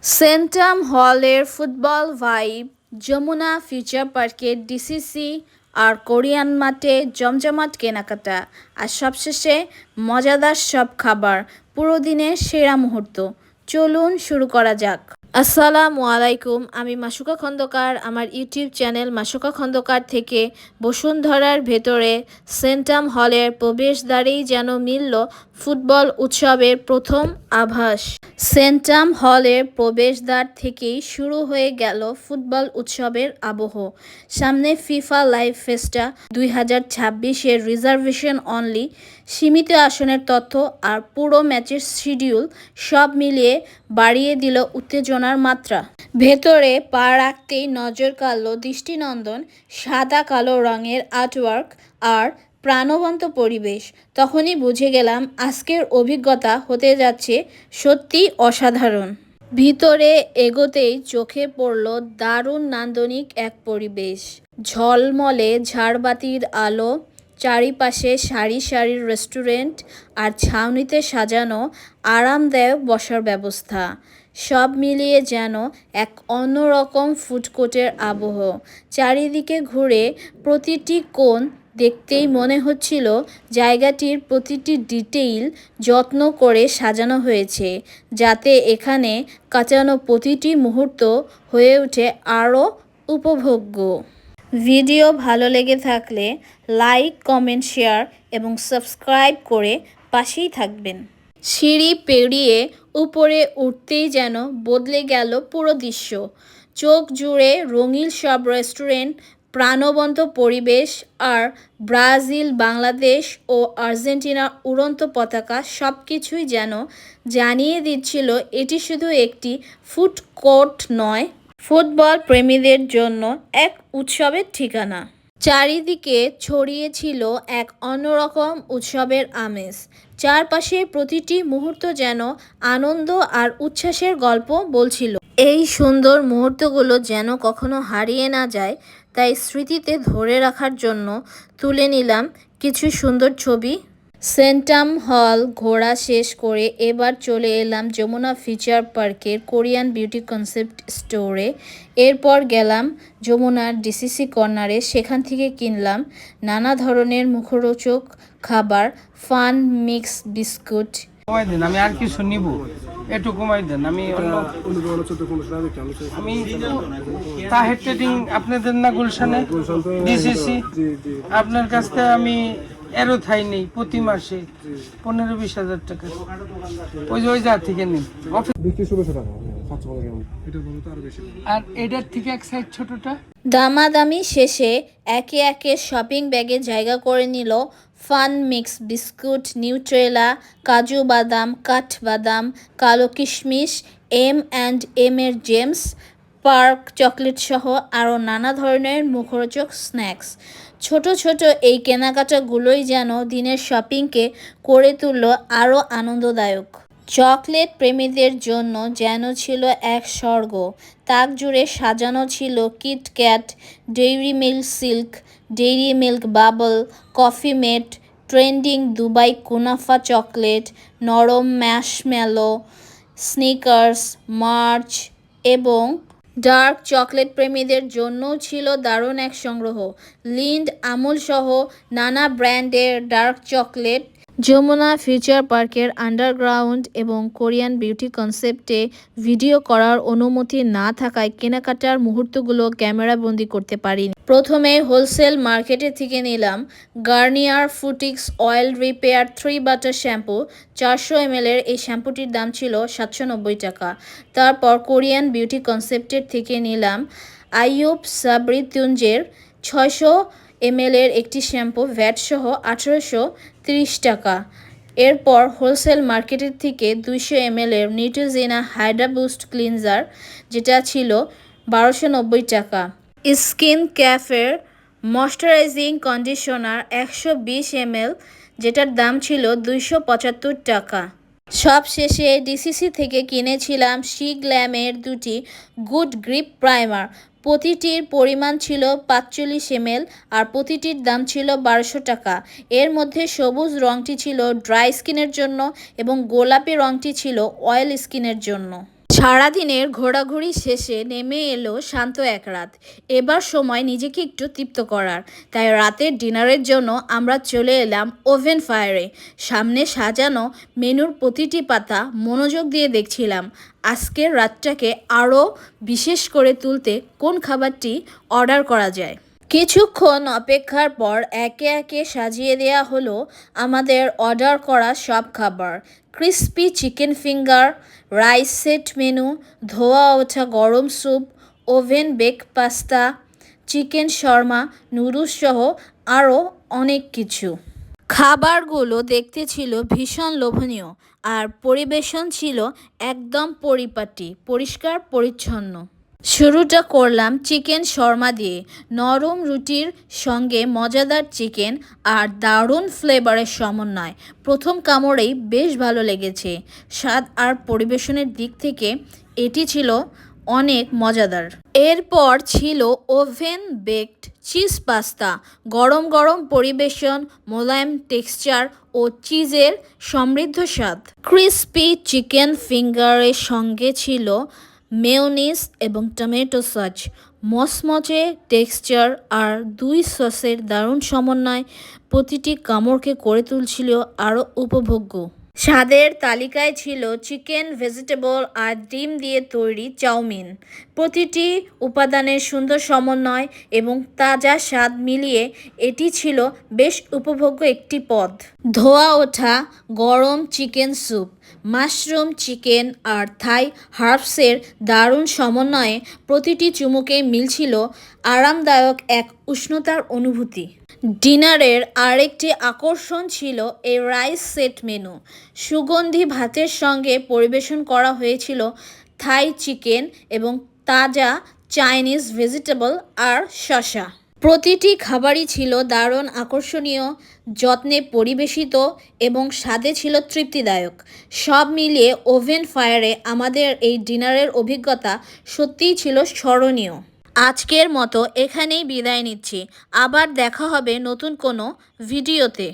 সেন্টাম হলের football vibe, Jamuna future পার্কের DCC আর Korean মাঠে জমজমাট কেনাকাটা, আর সবশেষে মজাদার সব খাবার, পুরো দিনের সেরা মুহূর্ত। চলুন শুরু করা যাক। আসসালামু আলাইকুম, আমি মাসুকা খন্দকার। আমার ইউটিউব চ্যানেল মাসুকা খন্দকার থেকে বসুন্ধরার ভেতরে সেন্টাম হলের প্রবেশদ্বারেই যেন মিলল ফুটবল উৎসবের প্রথম আভাস। সেন্টাম হলের প্রবেশদ্বার থেকেই শুরু হয়ে গেল ফুটবল উৎসবের আবহ। সামনে ফিফা লাইভ ফেস্টা 2026-এর রিজার্ভেশন অনলি, সীমিত আসনের তথ্য আর পুরো ম্যাচের শিডিউল সব মিলিয়ে বাড়িয়ে দিল উত্তেজনার মাত্রা। ভেতরে পা রাখতেই নজর কাড়ল দৃষ্টিনন্দন সাদা কালো রঙের আর্টওয়ার্ক আর প্রাণবন্ত পরিবেশ। তখনই বুঝে গেলাম আজকের অভিজ্ঞতা হতে যাচ্ছে সত্যি অসাধারণ। ভিতরে এগোতেই চোখে পড়ল দারুণ নান্দনিক এক পরিবেশ। ঝলমলে ঝাড়বাতির আলো, চারিপাশে সারি সারি রেস্টুরেন্ট আর ছাউনিতে সাজানো আরামদায়ক বসার ব্যবস্থা, সব মিলিয়ে যেন এক অন্যরকম ফুড কোর্টের আবহ। চারিদিকে ঘুরে প্রতিটি কোণ দেখতেই মনে হচ্ছিল জায়গাটির প্রতিটি ডিটেইল যত্ন করে সাজানো হয়েছে, যাতে এখানে কাটানো প্রতিটি মুহূর্ত হয়ে ওঠে আরও উপভোগ্য। ভিডিও ভালো লেগে থাকলে লাইক, কমেন্ট, শেয়ার এবং সাবস্ক্রাইব করে পাশেই থাকবেন। সিঁড়ি পেরিয়ে উপরে উঠতেই যেন বদলে গেল পুরো দৃশ্য। চোখ জুড়ে রঙিন সব রেস্টুরেন্ট, প্রাণবন্ত পরিবেশ আর ব্রাজিল, বাংলাদেশ ও আর্জেন্টিনার উড়ন্ত পতাকা, সব কিছুই যেন জানিয়ে দিচ্ছিল এটি শুধু একটি ফুড কোর্ট নয়, ফুটবল প্রেমীদের জন্য এক উৎসবের ঠিকানা। চারিদিকে ছড়িয়ে ছিল এক অন্যরকম উৎসবের আমেজ। চারপাশের প্রতিটি মুহূর্ত যেন আনন্দ আর উচ্ছ্বাসের গল্প বলছিল। এই সুন্দর মুহূর্তগুলো যেন কখনো হারিয়ে না যায়, তাই স্মৃতিতে ধরে রাখার জন্য তুলে নিলাম কিছু সুন্দর ছবি। সেন্টাম হল ঘোরা শেষ করে এবার চলে এলাম যমুনা ফিউচার পার্কের কোরিয়ান বিউটি কনসেপ্ট স্টোরে। এরপর গেলাম যমুনার ডিসিসি কর্নারে, সেখান থেকে কিনলাম নানা ধরনের মুখরোচক খাবার, ফান মিক্স বিস্কুট। কমাই দেন, আমি আর কিছু নিব, একটু কমাই দেন। আমি তাহের ট্রেডিং আপনাদের না গুলশানে ডিসিসি, আপনার কাছ থেকে আমি এরও থাই নেই প্রতি মাসে 15-20 হাজার টাকা, ওই যা থেকে নিন। আর এটার থেকে এক সাইজ ছোটটা। দামাদামি শেষে একে একে শপিং ব্যাগে জায়গা করে নিল ফান মিক্স বিস্কুট, নিউট্রেলা, কাজু বাদাম, কাঠবাদাম, কালো কিশমিশ, M&M'এর জেমস, পার্ক চকলেট সহ আরও নানা ধরনের মুখরোচক স্ন্যাক্স। ছোট ছোট এই কেনাকাটাগুলোই যেন দিনের শপিংকে করে তুলল আরও আনন্দদায়ক। চকলেট প্রেমীদের জন্য যেন ছিল এক স্বর্গ। তাক জুড়ে সাজানো ছিল KitKat, Dairy Milk Silk, Dairy Milk Bubble, coffee mate, trending Dubai kunafa chocolate, নরম ম্যাশমেলো, স্নিকার্স, মার্চ এবং ডার্ক চকলেট প্রেমীদের জন্যও ছিল দারুণ এক সংগ্রহ। লিন্ড, আমুল সহ নানা ব্র্যান্ডের ডার্ক চকলেট। যমুনা ফিউচার পার্কের আন্ডারগ্রাউন্ড এবং কোরিয়ান বিউটি কনসেপ্টে ভিডিও করার অনুমতি না থাকায় কেনাকাটার মুহূর্তগুলো ক্যামেরাবন্দি করতে পারিনি। প্রথমে হোলসেল মার্কেটে থেকে নিলাম Garnier Fructis oil repair 3 butter shampoo. 400 ml এই শ্যাম্পুটির দাম ছিল 790 টাকা। তারপর কোরিয়ান বিউটি কনসেপ্টের থেকে নিলাম আইয়ুব সাবরিতুঞ্জের 600 ml একটি শ্যাম্পু, ভ্যাট সহ 1830 টাকা। এরপর হোলসেল মার্কেটের থেকে 200 ml Neutrogena Hydra boost cleanser, যেটা ছিল 1290 টাকা। স্কিন ক্যাফের ময়শ্চারাইজিং কন্ডিশনার 120 ml, যেটার দাম ছিল 275 টাকা। সবশেষে ডিসিসি থেকে কিনেছিলাম শি গ্ল্যামের 2টি গুড গ্রিপ প্রাইমার। প্রতিটির পরিমাণ ছিল 45 ml আর প্রতিটির দাম ছিল 1200 টাকা। এর মধ্যে সবুজ রঙটি ছিল ড্রাই স্কিনের জন্য এবং গোলাপি রঙটি ছিল অয়েল স্কিনের জন্য। সারাদিনের ঘোরাঘুরি শেষে নেমে এলো শান্ত এক রাত। এবার সময় নিজেকে একটু তৃপ্ত করার। তাই রাতের ডিনারের জন্য আমরা চলে এলাম ওভেন ফায়ারে। সামনে সাজানো মেনুর প্রতিটি পাতা মনোযোগ দিয়ে দেখছিলাম। আজকের রাতটাকে আরও বিশেষ করে তুলতে কোন খাবারটি অর্ডার করা যায়। কিছুক্ষণ অপেক্ষার পর একে একে সাজিয়ে দেয়া হলো আমাদের অর্ডার করা সব খাবার। Crispy chicken finger, rice set menu, ধোয়া ওঠা গরম soup, oven bake pasta, chicken shawarma, noodles সহ আরও অনেক কিছু। খাবারগুলো দেখতে ছিল ভীষণ লোভনীয় আর পরিবেশন ছিল একদম পরিপাটি, পরিষ্কার পরিচ্ছন্ন। শুরুটা করলাম চিকেন শর্মা দিয়ে। নরম রুটির সঙ্গে মজাদার চিকেন আর দারুণ ফ্লেভারের সমন্বয়। প্রথম কামড়েই বেশ ভালো লেগেছে। স্বাদ আর পরিবেশনের দিক থেকে এটি ছিল অনেক মজাদার। এরপর ছিল ওভেন বেকড চিজ পাস্তা। গরম গরম পরিবেশন, মোলায়েম টেক্সচার ও চিজের সমৃদ্ধ স্বাদ। ক্রিস্পি চিকেন ফিঙ্গারের সঙ্গে ছিল মেয়োনিজ এবং টমেটো সস। মচমচে টেক্সচার আর দুই সসের দারুণ সমন্বয় প্রতিটি কামড়কে করে তুলছিল আরও উপভোগ্য। স্বাদের তালিকায় ছিল চিকেন, ভেজিটেবল আর ডিম দিয়ে তৈরি চাউমিন। প্রতিটি উপাদানের সুন্দর সমন্বয় এবং তাজা স্বাদ মিলিয়ে এটি ছিল বেশ উপভোগ্য একটি পদ। ধোয়া ওঠা গরম চিকেন স্যুপ, মাশরুম, চিকেন আর থাই হার্বসের দারুণ সমন্বয়ে প্রতিটি চুমুকে মিলছিল আরামদায়ক এক উষ্ণতার অনুভূতি। ডিনারের আরেকটি আকর্ষণ ছিল এই রাইস সেট মেনু। সুগন্ধি ভাতের সঙ্গে পরিবেশন করা হয়েছিল থাই চিকেন এবং তাজা চাইনিজ ভেজিটেবল আর শসা। প্রতিটি খাবারই ছিল দারুণ আকর্ষণীয়, যত্নে পরিবেশিত এবং স্বাদে ছিল তৃপ্তিদায়ক। সব মিলিয়ে ওভেন ফায়ারে আমাদের এই ডিনারের অভিজ্ঞতা সত্যিই ছিল স্মরণীয়। আজকের মতো এখানেই বিদায় নিচ্ছি। আবার দেখা হবে নতুন কোনো ভিডিওতে।